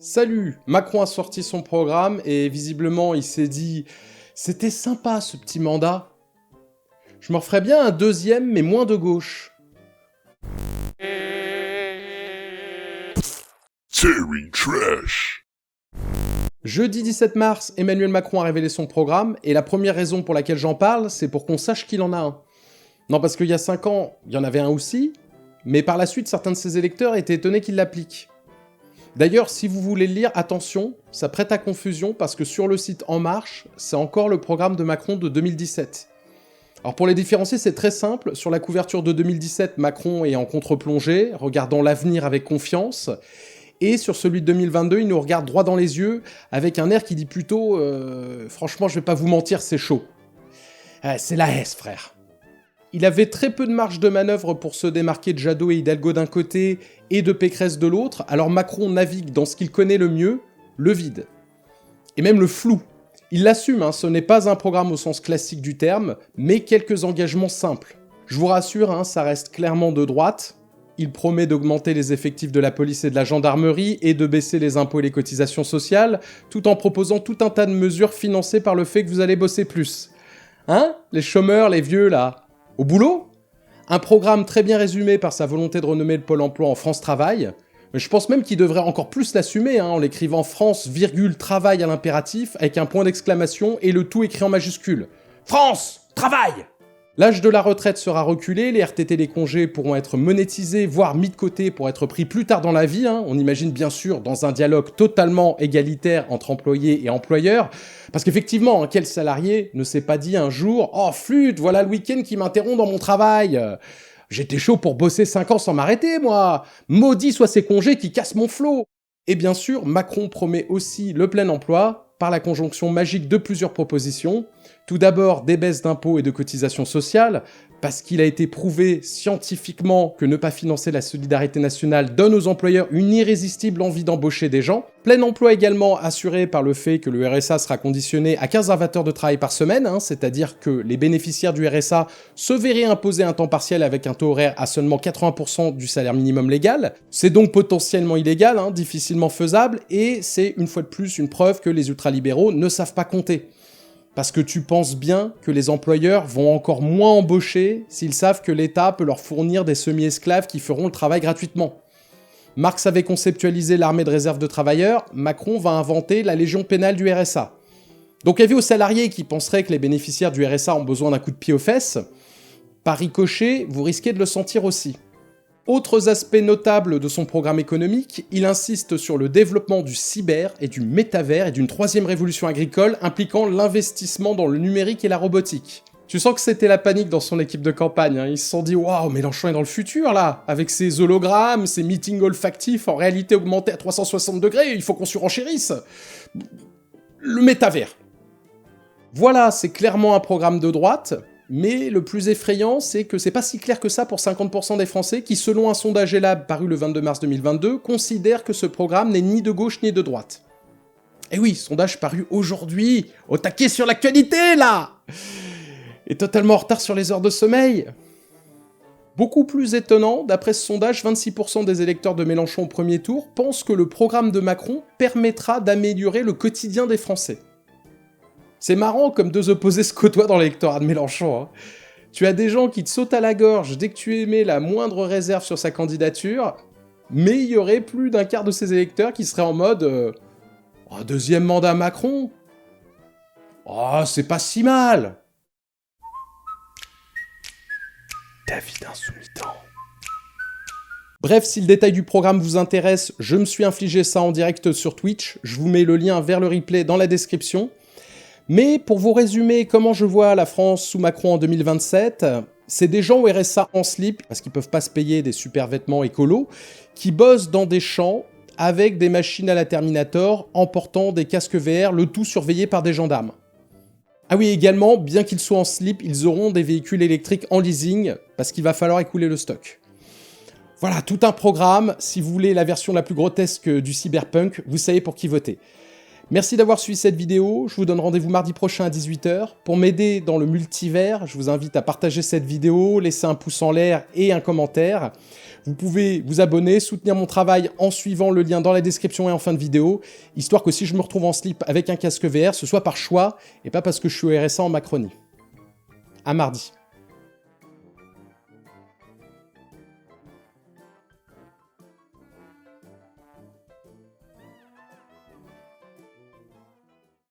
Salut! Macron a sorti son programme et visiblement il s'est dit « C'était sympa ce petit mandat. Je m'en ferais bien un deuxième mais moins de gauche. » Terry Trash. Jeudi 17 mars, Emmanuel Macron a révélé son programme et la première raison pour laquelle j'en parle, c'est pour qu'on sache qu'il en a un. Non, parce qu'il y a 5 ans, il y en avait un aussi, mais par la suite, certains de ses électeurs étaient étonnés qu'il l'applique. D'ailleurs, si vous voulez le lire, attention, ça prête à confusion parce que sur le site En Marche, c'est encore le programme de Macron de 2017. Alors pour les différencier, c'est très simple. Sur la couverture de 2017, Macron est en contre-plongée, regardant l'avenir avec confiance. Et sur celui de 2022, il nous regarde droit dans les yeux, avec un air qui dit plutôt « Franchement, je vais pas vous mentir, c'est chaud. » C'est la S, frère. Il avait très peu de marge de manœuvre pour se démarquer de Jadot et Hidalgo d'un côté et de Pécresse de l'autre, alors Macron navigue dans ce qu'il connaît le mieux, le vide. Et même le flou. Il l'assume, ce n'est pas un programme au sens classique du terme, mais quelques engagements simples. Je vous rassure, ça reste clairement de droite. Il promet d'augmenter les effectifs de la police et de la gendarmerie et de baisser les impôts et les cotisations sociales, tout en proposant tout un tas de mesures financées par le fait que vous allez bosser plus. Les chômeurs, les vieux, là. Au boulot ? Un programme très bien résumé par sa volonté de renommer le Pôle emploi en France Travail. Mais je pense même qu'il devrait encore plus l'assumer, en l'écrivant France, travail à l'impératif, avec un point d'exclamation et le tout écrit en majuscule. France Travail. L'âge de la retraite sera reculé, les RTT, les congés pourront être monétisés, voire mis de côté pour être pris plus tard dans la vie. On imagine bien sûr dans un dialogue totalement égalitaire entre employés et employeurs. Parce qu'effectivement, quel salarié ne s'est pas dit un jour « Oh flûte, voilà le week-end qui m'interrompt dans mon travail. J'étais chaud pour bosser 5 ans sans m'arrêter, moi. Maudit soient ces congés qui cassent mon flot. » Et bien sûr, Macron promet aussi le plein emploi par la conjonction magique de plusieurs propositions. Tout d'abord, des baisses d'impôts et de cotisations sociales, parce qu'il a été prouvé scientifiquement que ne pas financer la solidarité nationale donne aux employeurs une irrésistible envie d'embaucher des gens. Plein emploi également assuré par le fait que le RSA sera conditionné à 15 heures de travail par semaine, c'est-à-dire que les bénéficiaires du RSA se verraient imposer un temps partiel avec un taux horaire à seulement 80% du salaire minimum légal. C'est donc potentiellement illégal, difficilement faisable, et c'est une fois de plus une preuve que les ultralibéraux ne savent pas compter. Parce que tu penses bien que les employeurs vont encore moins embaucher s'ils savent que l'État peut leur fournir des semi-esclaves qui feront le travail gratuitement. Marx avait conceptualisé l'armée de réserve de travailleurs, Macron va inventer la légion pénale du RSA. Donc avis aux salariés qui penseraient que les bénéficiaires du RSA ont besoin d'un coup de pied aux fesses, par ricochet, vous risquez de le sentir aussi. Autres aspects notables de son programme économique, il insiste sur le développement du cyber et du métavers et d'une troisième révolution agricole impliquant l'investissement dans le numérique et la robotique. Tu sens que c'était la panique dans son équipe de campagne, Ils se sont dit « Waouh, Mélenchon est dans le futur, là, avec ses hologrammes, ses meetings olfactifs en réalité augmentés à 360 degrés, il faut qu'on surenchérisse !» Le métavers. Voilà, c'est clairement un programme de droite, mais le plus effrayant, c'est que c'est pas si clair que ça pour 50% des Français qui, selon un sondage Elab paru le 22 mars 2022, considèrent que ce programme n'est ni de gauche ni de droite. Eh oui, sondage paru aujourd'hui, au taquet sur l'actualité, là! Et totalement en retard sur les heures de sommeil. Beaucoup plus étonnant, d'après ce sondage, 26% des électeurs de Mélenchon au premier tour pensent que le programme de Macron permettra d'améliorer le quotidien des Français. C'est marrant comme deux opposés se côtoient dans l'électorat de Mélenchon. Tu as des gens qui te sautent à la gorge dès que tu émets la moindre réserve sur sa candidature, mais il y aurait plus d'un quart de ces électeurs qui seraient en mode deuxième mandat Macron. Oh, c'est pas si mal. David Insoumitant. Bref, si le détail du programme vous intéresse, je me suis infligé ça en direct sur Twitch. Je vous mets le lien vers le replay dans la description. Mais pour vous résumer comment je vois la France sous Macron en 2027, c'est des gens au RSA en slip, parce qu'ils peuvent pas se payer des super vêtements écolos, qui bossent dans des champs avec des machines à la Terminator en portant des casques VR, le tout surveillé par des gendarmes. Ah oui, également, bien qu'ils soient en slip, ils auront des véhicules électriques en leasing, parce qu'il va falloir écouler le stock. Voilà, tout un programme. Si vous voulez la version la plus grotesque du cyberpunk, vous savez pour qui voter. Merci d'avoir suivi cette vidéo, je vous donne rendez-vous mardi prochain à 18 h. Pour m'aider dans le multivers, je vous invite à partager cette vidéo, laisser un pouce en l'air et un commentaire. Vous pouvez vous abonner, soutenir mon travail en suivant le lien dans la description et en fin de vidéo, histoire que si je me retrouve en slip avec un casque VR, ce soit par choix et pas parce que je suis au RSA en Macronie. À mardi.